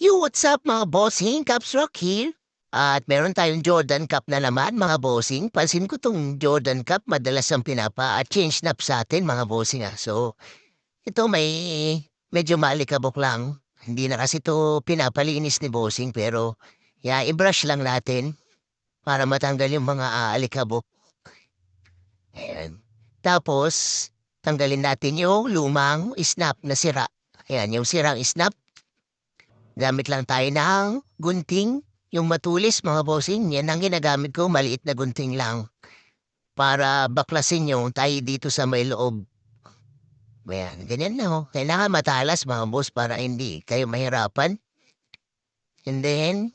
Yo, what's up mga bossing? Caps Rock here. At meron tayong Jordan Cup na naman mga bossing. Pansin ko tong Jordan Cup madalas ang change snap sa atin mga bossing So, ito medyo malikabok lang. Hindi na kasi ito pinapalinis ni bossing pero i-brush lang natin para matanggal yung mga alikabok. Ayan. Tapos, tanggalin natin yung lumang snap na sira. Ayan, yung sirang snap. Gamit lang tayo ng gunting, yung matulis mga bossing, yan ang ginagamit ko, maliit na gunting lang. Para baklasin yung tayo dito sa may loob. Ayan, ganyan na Kailangan matalas mga boss para hindi kayo mahirapan. And then,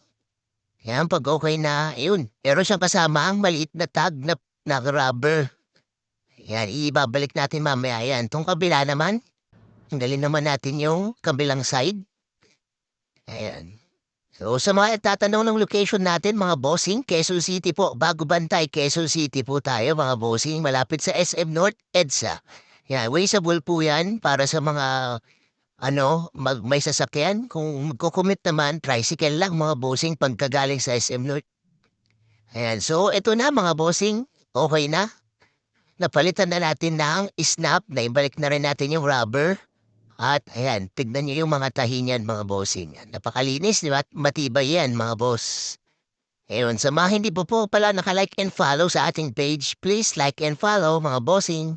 yan, pag okay na, yun. Pero siyang kasama ang maliit na tag na rubber. Yan, ibabalik natin mamaya yan. Itong kabila naman, tanggalin naman natin yung kabilang side. Ayan. So sa mga tatanong ng location natin mga bossing, Quezon City po. Bago Bantay, Quezon City po tayo mga bossing. Malapit sa SM North, EDSA. Yan, wasteable po yan para sa mga may sasakyan. Kung magkukumit naman, tricycle lang mga bossing pagkagaling sa SM North. Ayan, so ito na mga bossing. Okay na. Napalitan na natin ng snap. Naibalik na rin natin yung rubber. At ayan, tignan niyo yung mga tahi niyan mga bossing. Napakalinis, di ba? At matibay yan mga boss. Ayun, sa mga hindi po pala naka-like and follow sa ating page, please like and follow mga bossing.